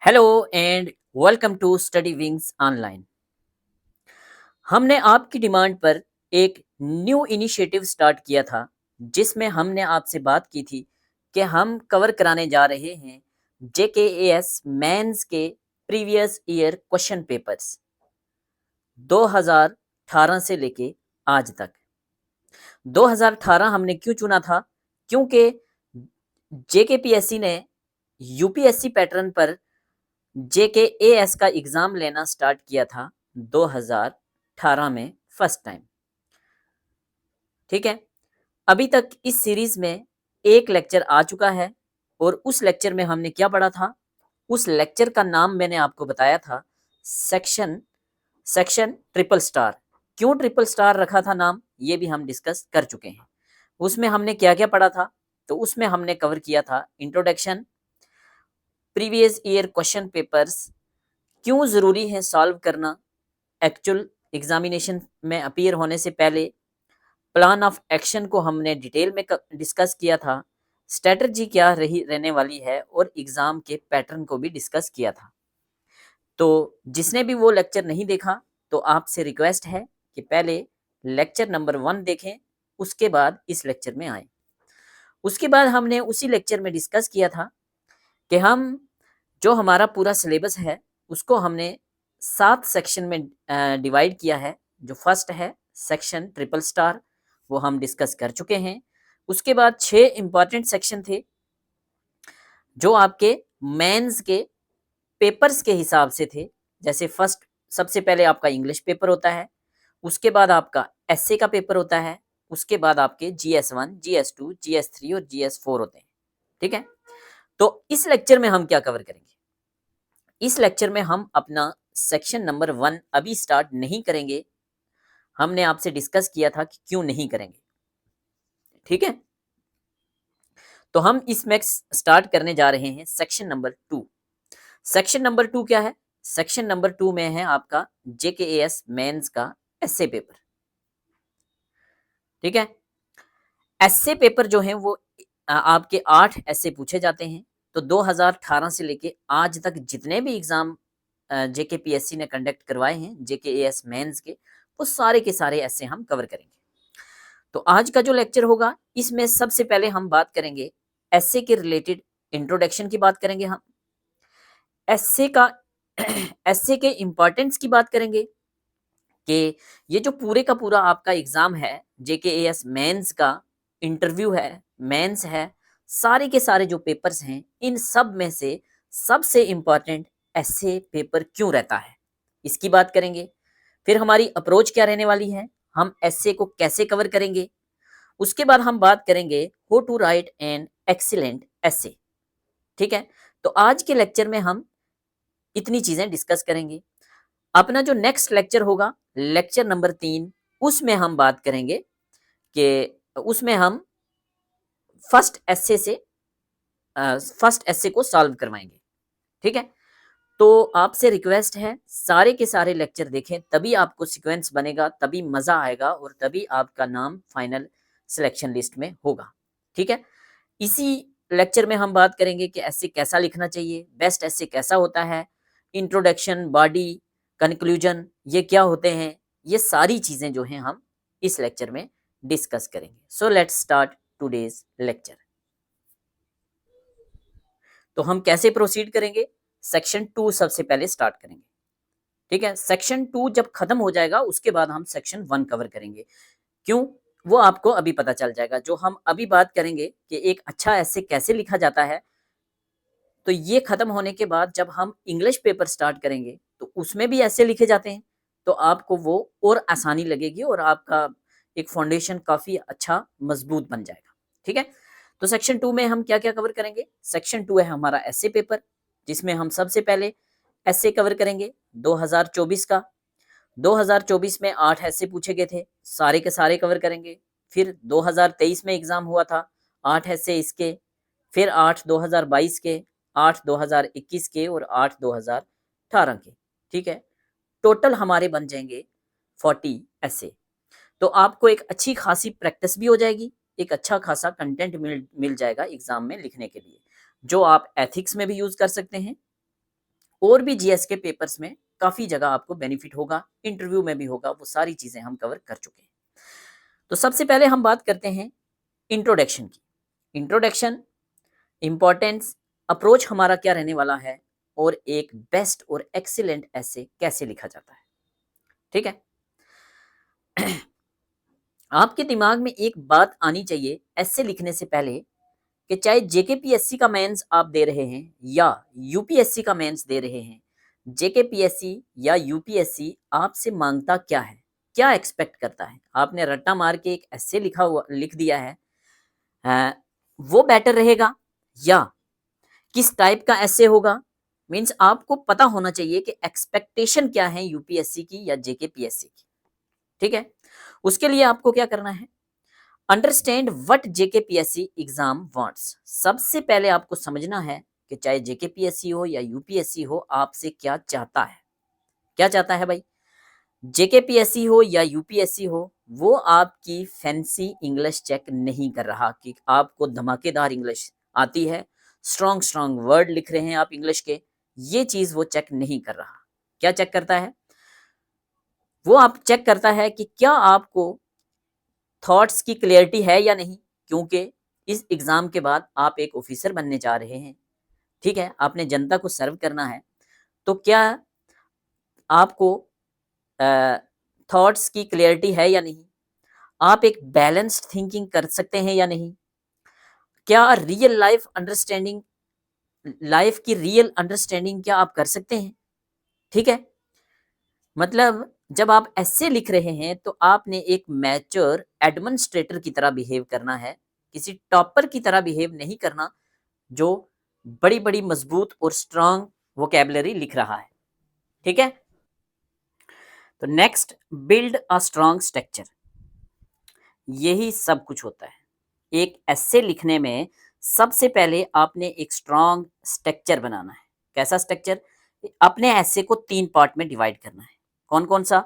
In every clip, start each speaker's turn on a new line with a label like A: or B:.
A: Hello and welcome to Study Wings online. हमने आपकी demand पर एक न्यू इनिशिएटिव स्टार्ट किया था जिसमें हमने आपसे बात की थी कि हम कवर कराने जा रहे हैं जेकेएएस मेंस के प्रीवियस ईयर क्वेश्चन पेपर्स 2018 से लेके आज तक। 2018 हमने क्यों चुना था? क्योंकि जेकेपीएससी ने यूपीएससी पैटर्न पर जेकेएएस का एग्ज़ाम लेना स्टार्ट किया था 2018 में फर्स्ट टाइम। ठीक है? अभी तक इस सीरीज़ में एक लेक्चर आ चुका है और उस लेक्चर में हमने क्या पढ़ा था? उस लेक्चर का नाम मैंने आपको बताया था सेक्शन सेक्शन ट्रिपल स्टार। क्यों ट्रिपल स्टार रखा था नाम? ये भी हम डिस्कस कर चुके हैं। उसमें हमने क्या-क्या पढ़ा था? तो उसमें हमने कवर किया था introduction, previous year question papers, क्यों ज़रूरी है सॉल्व करना एक्चुअल एग्जामिनेशन में अपीयर होने से पहले, प्लान ऑफ एक्शन को हमने डिटेल में डिस्कस किया था, स्ट्रेटजी क्या रही रहने वाली है और एग्ज़ाम के पैटर्न को भी डिस्कस किया था। तो जिसने भी वो लेक्चर नहीं देखा तो आपसे रिक्वेस्ट है कि पहले लेक्चर नंबर 1 देखें, उसके बाद इस लेक्चर में आएँ। उसके बाद हमने उसी लेक्चर में डिस्कस किया था कि हम जो हमारा पूरा सिलेबस है उसको हमने 7 सेक्शन में डिवाइड किया है। जो फर्स्ट है सेक्शन ट्रिपल स्टार, वो हम डिस्कस कर चुके हैं। उसके बाद 6 इम्पॉर्टेंट सेक्शन थे जो आपके मेंस के पेपर्स के हिसाब से थे। जैसे फर्स्ट सबसे पहले आपका इंग्लिश पेपर होता है, उसके बाद आपका एसए का पेपर होता है, उसके बाद आपके जीएस 1, जीएस 2, जीएस 3 और जीएस 4 होते हैं। ठीक है? तो इस लेक्चर में हम क्या कवर करेंगे? इस लेक्चर में हम अपना सेक्शन नंबर 1 अभी स्टार्ट नहीं करेंगे। हमने आपसे डिस्कस किया था कि क्यों नहीं करेंगे। ठीक है? तो हम इसमें स्टार्ट करने जा रहे हैं सेक्शन नंबर 2। सेक्शन नंबर 2 क्या है? सेक्शन नंबर 2 में है आपका जेकेएएस मेंस का एसए पेपर। ठीक है? एसए पेपर जो है वो आपके 8 एसए पूछे जाते हैं। तो 2018 से लेके आज तक जितने भी एग्ज़ाम जेकेपीएससी ने कंडक्ट करवाए हैं जेकेएएस मेंस के, वो सारे के सारे एसए हम कवर करेंगे। तो आज का जो लेक्चर होगा इसमें सबसे पहले हम बात करेंगे एसए के रिलेटेड, इंट्रोडक्शन की बात करेंगे हम। एसए का एसए के इम्पोर्टेंस की बात करेंगे कि ये जो पूरे का पूरा आपका एग्ज़ाम है जेकेएएस मेंस का, इंटरव्यू है, मेंस है, सारे के सारे जो पेपर्स हैं इन सब में से सबसे इम्पोर्टेंट एसए पेपर क्यों रहता है, इसकी बात करेंगे। फिर हमारी अप्रोच क्या रहने वाली है, हम एसए को कैसे कवर करेंगे। उसके बाद हम बात करेंगे how to write an excellent essay. ठीक है? तो आज के लेक्चर में हम इतनी चीजें डिस्कस करेंगे। अपना जो नेक्स्ट लेक्चर होगा लेक्चर नंबर 3, उसमें हम बात करेंगे कि उसमें हम फर्स्ट एसे से फर्स्ट एसे को सॉल्व करवाएंगे। ठीक है? तो आपसे रिक्वेस्ट है सारे के सारे लेक्चर देखें, तभी आपको सीक्वेंस बनेगा, तभी मजा आएगा और तभी आपका नाम फाइनल सिलेक्शन लिस्ट में होगा। ठीक है? इसी लेक्चर में हम बात करेंगे कि एसे कैसा लिखना चाहिए, बेस्ट एसे कैसा होता है, इंट्रोडक्शन, बॉडी, कंक्लूजन ये क्या होते हैं, ये सारी चीज़ें जो हैं हम इस लेक्चर में डिस्कस करेंगे। So let's start today's lecture. तो हम कैसे प्रोसीड करेंगे? सेक्शन 2 सबसे पहले स्टार्ट करेंगे। ठीक है? सेक्शन 2 जब खत्म हो जाएगा उसके बाद हम सेक्शन 1 कवर करेंगे। क्यों? वो आपको अभी पता चल जाएगा। जो हम अभी बात करेंगे कि एक अच्छा एसे कैसे लिखा जाता है, तो ये खत्म होने के बाद जब हम इंग्लिश पेपर स्टार्ट करेंगे तो उसमें भी ऐसे लिखे जाते हैं, तो आपको वो और आसानी लगेगी और आपका एक फाउंडेशन काफ़ी अच्छा मजबूत बन जाएगा। ठीक है? तो सेक्शन 2 में हम क्या-क्या कवर करेंगे? सेक्शन 2 है हमारा एसे पेपर, जिसमें हम सबसे पहले एसे कवर करेंगे 2024 का। 2024 में 8 ऐसे पूछे गए थे, सारे के सारे कवर करेंगे। फिर 2023 में एग्ज़ाम हुआ था, 8 ऐसे इसके, फिर 8 2022 के, 8 2021 के और 8 2018 के। ठीक है? टोटल हमारे बन जाएँगे 40 ऐसे। तो आपको एक अच्छी खासी प्रैक्टिस भी हो जाएगी, एक अच्छा खासा कंटेंट मिल मिल जाएगा एग्ज़ाम में लिखने के लिए, जो आप एथिक्स में भी यूज़ कर सकते हैं, और भी जीएस के पेपर्स में काफ़ी जगह आपको बेनिफिट होगा, इंटरव्यू में भी होगा, वो सारी चीज़ें हम कवर कर चुके हैं। तो सबसे पहले हम बात करते हैं इंट्रोडक्शन की। इंट्रोडक्शन, इम्पोर्टेंस, अप्रोच हमारा क्या रहने वाला है और एक बेस्ट और एक्सीलेंट ऐसे कैसे लिखा जाता है। ठीक है? आपके दिमाग में एक बात आनी चाहिए ऐसे लिखने से पहले कि चाहे जेकेपीएससी का मेंस आप दे रहे हैं या यूपीएससी का मेंस दे रहे हैं, जेकेपीएससी या यूपीएससी आपसे मांगता क्या है, क्या एक्सपेक्ट करता है। आपने रट्टा मार के एक ऐसे लिख दिया है, वो बेटर रहेगा या किस टाइप का ऐसे होगा। मीन्स आपको पता होना चाहिए कि एक्सपेक्टेशन क्या है यूपीएससी की या जेकेपीएससी की। ठीक है, उसके लिए आपको क्या करना है, understand what JKPSC exam wants. सबसे पहले आपको समझना है कि चाहे जेकेपीएससी हो या यूपीएससी हो, आपसे क्या चाहता है। क्या चाहता है भाई? जेकेपीएससी हो या यूपीएससी हो, वो आपकी फैंसी इंग्लिश चेक नहीं कर रहा कि आपको धमाकेदार इंग्लिश आती है, स्ट्रॉन्ग स्ट्रॉन्ग वर्ड लिख रहे हैं आप इंग्लिश के, ये चीज वो चेक नहीं कर रहा। क्या चेक करता है? वो आप चेक करता है कि क्या आपको थॉट्स की क्लियरिटी है या नहीं, क्योंकि इस एग्जाम के बाद आप एक ऑफिसर बनने जा रहे हैं। ठीक है, आपने जनता को सर्व करना है, तो क्या आपको थॉट्स की क्लियरिटी है या नहीं, आप एक बैलेंस्ड थिंकिंग कर सकते हैं या नहीं, क्या रियल लाइफ की रियल अंडरस्टैंडिंग क्या आप कर सकते हैं। ठीक है, मतलब जब आप ऐसे लिख रहे हैं तो आपने एक मैच्योर एडमिनिस्ट्रेटर की तरह बिहेव करना है, किसी टॉपर की तरह बिहेव नहीं करना जो बड़ी बड़ी मजबूत और स्ट्रांग वोकेबलरी लिख रहा है। ठीक है, तो next, build a strong structure. यही सब कुछ होता है एक ऐसे लिखने में। सबसे पहले आपने एक स्ट्रांग स्ट्रक्चर बनाना है। कैसा स्ट्रक्चर? अपने ऐसे को 3 पार्ट में डिवाइड करना है। कौन कौन सा?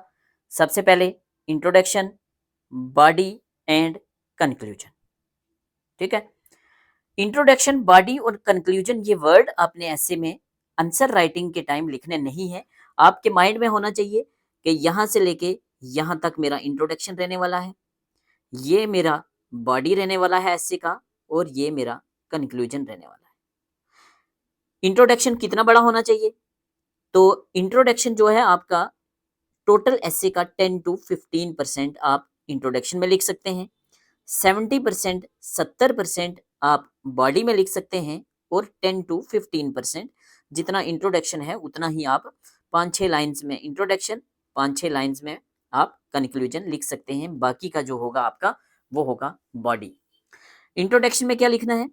A: सबसे पहले इंट्रोडक्शन, बॉडी एंड कंक्लूजन। ठीक है, इंट्रोडक्शन, बॉडी और कंक्लूजन, ये वर्ड आपने ऐसे में आंसर राइटिंग के टाइम लिखने नहीं है। आपके माइंड में होना चाहिए कि यहां से लेके यहां तक मेरा इंट्रोडक्शन रहने वाला है, ये मेरा बॉडी रहने वाला है ऐसे का, और ये मेरा कंक्लूजन रहने वाला है। इंट्रोडक्शन कितना बड़ा होना चाहिए? तो इंट्रोडक्शन जो है आपका टोटल ऐसे का 10 to 15% आप इंट्रोडक्शन में लिख सकते हैं, 70%, 70% आप बॉडी में लिख सकते हैं, और 10 to 15% जितना इंट्रोडक्शन है उतना ही आप 5-6 लाइन्स में इंट्रोडक्शन, 5-6 लाइन्स में आप कंक्लूजन लिख सकते हैं। बाकी का जो होगा आपका वो होगा बॉडी। इंट्रोडक्शन में क्या लिखना है?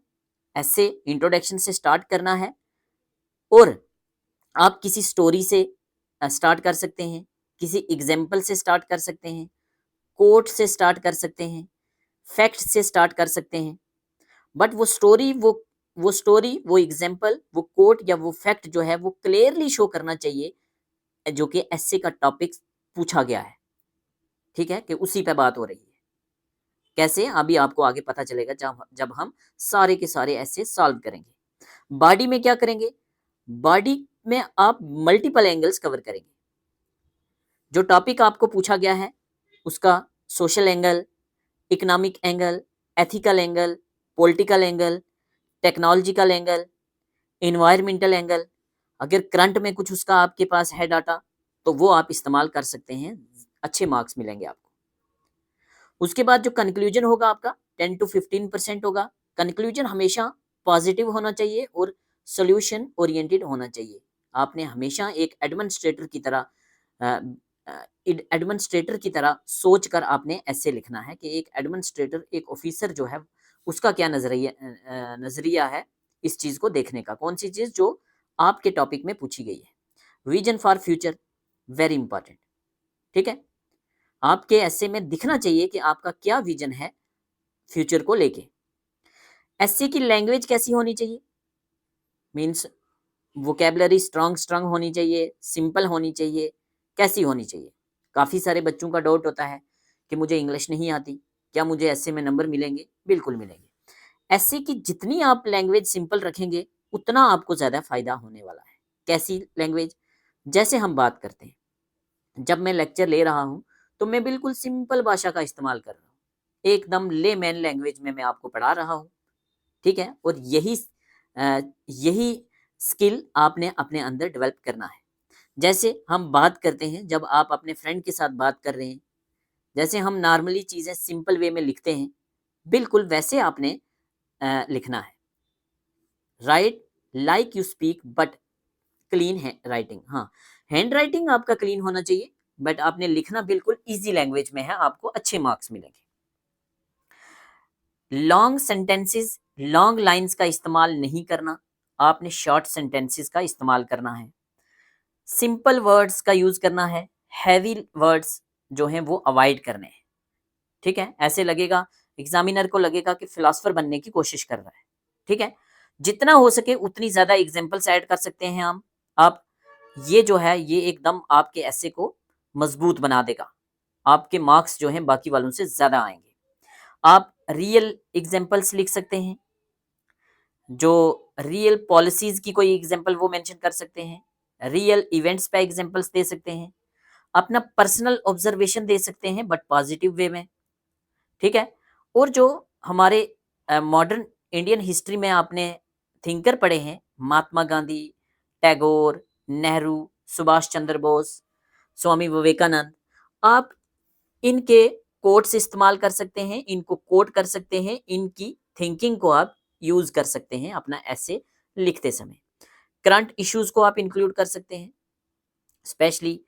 A: ऐसे इंट्रोडक्शन से स्टार्ट करना है, और आप किसी स्टोरी से स्टार्ट कर सकते हैं, किसी एग्जाम्पल से स्टार्ट कर सकते हैं, कोट से स्टार्ट कर सकते हैं, फैक्ट से स्टार्ट कर सकते हैं। बट वो एग्जाम्पल, वो कोट या वो फैक्ट जो है वो क्लियरली शो करना चाहिए जो कि ऐसे का टॉपिक पूछा गया है। ठीक है, कि उसी पे बात हो रही है। कैसे? अभी आपको आगे पता चलेगा जब हम सारे के सारे ऐसे सॉल्व करेंगे। बॉडी में क्या करेंगे? बॉडी में आप मल्टीपल एंगल्स कवर करेंगे। जो टॉपिक आपको पूछा गया है उसका social angle, economic angle, ethical angle, political angle, technological angle, environmental angle, अगर करंट में कुछ उसका आपके पास है डाटा तो वो आप इस्तेमाल कर सकते हैं, अच्छे मार्क्स मिलेंगे आपको। उसके बाद जो कंक्लूजन होगा आपका 10 to 15% होगा। कंक्लूजन हमेशा पॉजिटिव होना चाहिए और सोल्यूशन ओरिएंटेड होना चाहिए। आपने हमेशा एक एडमिनिस्ट्रेटर की तरह सोच कर आपने ऐसे लिखना है कि एक एडमिनिस्ट्रेटर, एक ऑफिसर जो है उसका क्या नजरिया है इस चीज को देखने का। कौन सी चीज? जो आपके टॉपिक में पूछी गई है। Vision for future, very important. ठीक है, आपके ऐसे में दिखना चाहिए कि आपका क्या विजन है फ्यूचर को लेके। ऐसे की लैंग्वेज कैसी होनी चाहिए? मीन्स वोकेबलरी स्ट्रांग स्ट्रांग होनी चाहिए, सिंपल होनी चाहिए, कैसी होनी चाहिए? काफ़ी सारे बच्चों का डाउट होता है कि मुझे इंग्लिश नहीं आती, क्या मुझे ऐसे में नंबर मिलेंगे? बिल्कुल मिलेंगे। ऐसे की जितनी आप लैंग्वेज सिंपल रखेंगे उतना आपको ज़्यादा फायदा होने वाला है। कैसी लैंग्वेज? जैसे हम बात करते हैं, जब मैं लेक्चर ले रहा हूँ, तो मैं बिल्कुल सिंपल भाषा का इस्तेमाल कर रहा हूँ। एकदम लेमैन लैंग्वेज में मैं आपको पढ़ा रहा हूँ, ठीक है? और यही स्किल आपने अपने अंदर डेवलप करना है। जैसे हम बात करते हैं, जब आप अपने फ्रेंड के साथ बात कर रहे हैं, जैसे हम नॉर्मली चीज़ें सिंपल वे में लिखते हैं, बिल्कुल वैसे आपने लिखना है। Right like you speak but clean है राइटिंग। हाँ, हैंड राइटिंग आपका क्लीन होना चाहिए, बट आपने लिखना बिल्कुल ईज़ी लैंग्वेज में है, आपको अच्छे मार्क्स मिलेंगे। लॉन्ग सेंटेंसेस, लॉन्ग लाइन्स का इस्तेमाल नहीं करना, आपने शॉर्ट सेंटेंसेस का इस्तेमाल करना है। सिंपल वर्ड्स का यूज़ करना है, हेवी वर्ड्स जो हैं वो अवॉइड करने हैं, ठीक है? ऐसे लगेगा, एग्ज़ामिनर को लगेगा कि फिलॉसफर बनने की कोशिश कर रहा है, ठीक है? जितना हो सके उतनी ज़्यादा एग्ज़ाम्पल्स ऐड कर सकते हैं आप ये जो है, ये एकदम आपके एसे को मज़बूत बना देगा। आपके मार्क्स जो हैं बाकी वालों से ज़्यादा आएँगे। आप रियल एग्ज़ाम्पल्स लिख सकते हैं, जो रियल पॉलिसीज़ की कोई एग्ज़ाम्पल वो मेंशन कर सकते हैं, रियल इवेंट्स पे एग्ज़ाम्पल्स दे सकते हैं, अपना पर्सनल ऑब्ज़र्वेशन दे सकते हैं बट पॉज़िटिव वे में, ठीक है? और जो हमारे मॉडर्न इंडियन हिस्ट्री में आपने थिंकर पढ़े हैं, महात्मा गांधी, टैगोर, नेहरू, सुभाष चंद्र बोस, स्वामी विवेकानंद, आप इनके कोट्स इस्तेमाल कर सकते हैं, इनको कोट कर सकते हैं, इनकी थिंकिंग को आप यूज़ कर सकते हैं अपना एसे लिखते समय। करंट इश्यूज़ को आप इंक्लूड कर सकते हैं, स्पेशली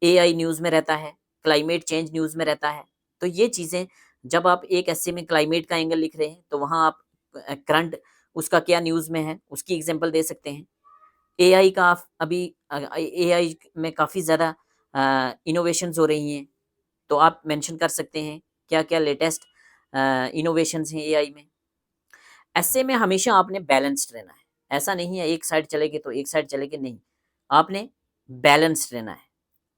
A: एआई न्यूज़ में रहता है, क्लाइमेट चेंज न्यूज़ में रहता है। तो ये चीज़ें जब आप एक एसे में क्लाइमेट का एंगल लिख रहे हैं, तो वहाँ आप करंट उसका क्या न्यूज़ में है, उसकी एग्ज़ाम्पल दे सकते हैं। एआई का आप अभी एआई में काफ़ी ज़्यादा इनोवेशंस हो रही हैं, तो आप मेंशन कर सकते हैं क्या-क्या लेटेस्ट इनोवेशंस हैं एआई में। ऐसे में हमेशा आपने बैलेंस्ड रहना है। ऐसा नहीं है एक साइड चलेंगे तो एक साइड चलेंगे, नहीं। आपने बैलेंस्ड रहना है।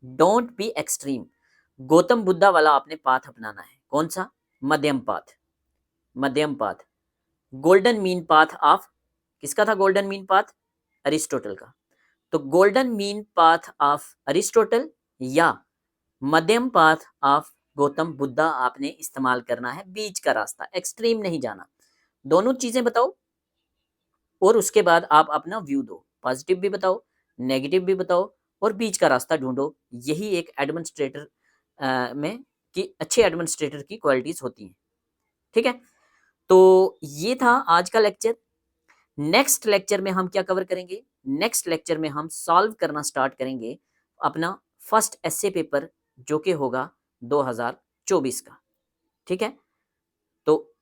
A: Don't be extreme. Gautam Buddha वाला आपने पाथ अपनाना है। कौन-सा? मध्यम पाथ, मध्यम path. Golden mean path of किसका था गोल्डन मीन पाथ? अरिस्टोटल का। तो golden mean path of Aristotle या मध्यम पाथ ऑफ गौतम बुद्धा आपने इस्तेमाल करना है, बीच का रास्ता, एक्सट्रीम नहीं जाना। दोनों चीज़ें बताओ और उसके बाद आप अपना व्यू दो। पॉजिटिव भी बताओ, नेगेटिव भी बताओ और बीच का रास्ता ढूँढो। यही एक एडमिनिस्ट्रेटर में कि अच्छे एडमिनिस्ट्रेटर की क्वालिटीज़ होती हैं। ठीक है? तो ये था आज का लेक्चर। नेक्स्ट लेक्चर में हम क्या कवर करेंगे? नेक्स्ट लेक्चर में हम सॉल्व करना स्टार्ट करेंगे अपना फर्स्ट एस्से पेपर जो कि होगा 2024 का। ठीक है? तो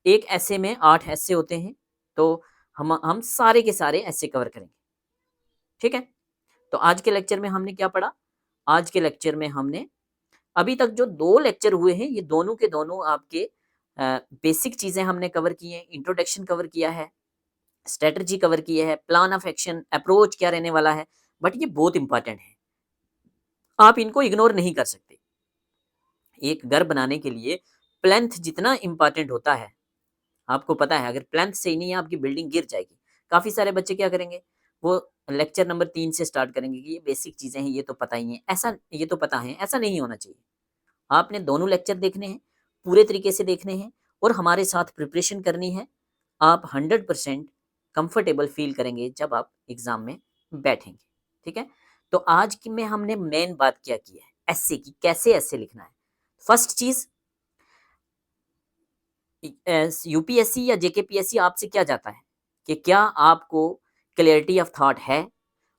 A: एक एस्से में 8 एस्से होते हैं, तो हम सारे के सारे एस्से कवर करेंगे। ठीक है? तो आज के लेक्चर में हमने क्या पढ़ा? आज के लेक्चर में हमने अभी तक जो 2 लेक्चर हुए हैं, ये दोनों के दोनों आपके बेसिक चीज़ें हमने कवर की हैं, इंट्रोडक्शन कवर किया है, स्ट्रैटेजी कवर की है, प्लान ऑफ एक्शन, अप्रोच क्या रहने वाला है, बट ये बहुत इंपॉर्टेंट है। आप इनको इग्नोर नहीं कर सकते। एक घर बनाने के लिए प्लेंथ जितना इंपॉर्टेंट होता है, आपको पता है अगर प्लेंथ सही नहीं है आपकी बिल्डिंग गिर जाएगी। काफ़ी सारे बच्चे क्या करेंगे, वो लेक्चर नंबर 3 से स्टार्ट करेंगे कि ये बेसिक चीज़ें हैं, ये तो पता ही है। ऐसा ये तो पता है, ऐसा नहीं होना चाहिए। आपने दोनों लेक्चर देखने हैं, पूरे तरीके से देखने हैं और हमारे साथ प्रिपरेशन करनी है। आप 100% कंफर्टेबल फ़ील करेंगे जब आप एग्ज़ाम में बैठेंगे, ठीक है? तो आज की में हमने मेन बात क्या की है, एस्से की, कैसे एस्से लिखना है। फर्स्ट चीज़ यूपीएससी या जेकेपीएससी आपसे क्या चाहता है कि क्या आपको क्लैरिटी ऑफ थॉट है,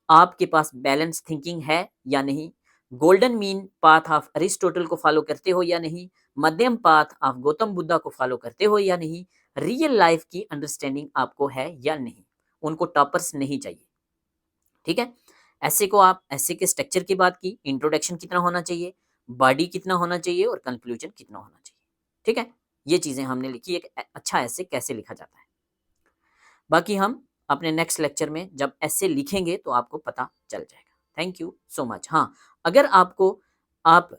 A: आपके पास बैलेंस थिंकिंग है या नहीं, golden mean path of Aristotle को फॉलो करते हो या नहीं, मध्यम पाथ ऑफ गौतम बुद्धा को फॉलो करते हो या नहीं, रियल लाइफ की अंडरस्टैंडिंग आपको है या नहीं। उनको टॉपर्स नहीं चाहिए, ठीक है? ऐसे को आप ऐसे के स्ट्रक्चर की बात की, इंट्रोडक्शन कितना होना चाहिए, बॉडी कितना होना चाहिए और कंक्लूजन कितना होना चाहिए, ठीक है? ये चीज़ें हमने लिखी, एक अच्छा ऐसे कैसे लिखा जाता है। बाकी हम अपने नेक्स्ट लेक्चर में जब ऐसे लिखेंगे तो आपको पता चल जाएगा। Thank you so much. हाँ, अगर आपको आप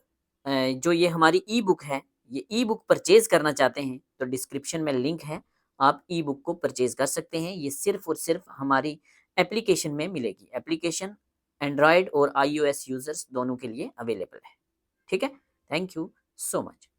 A: जो ये हमारी ई बुक है, ये ई बुक परचेज़ करना चाहते हैं तो डिस्क्रिप्शन में लिंक है, आप ई बुक को परचेज़ कर सकते हैं। ये सिर्फ़ और सिर्फ़ हमारी एप्लीकेशन में मिलेगी। एप्लीकेशन एंड्रॉयड और iOS यूजर्स दोनों के लिए अवेलेबल है। ठीक है, थैंक यू सो मच।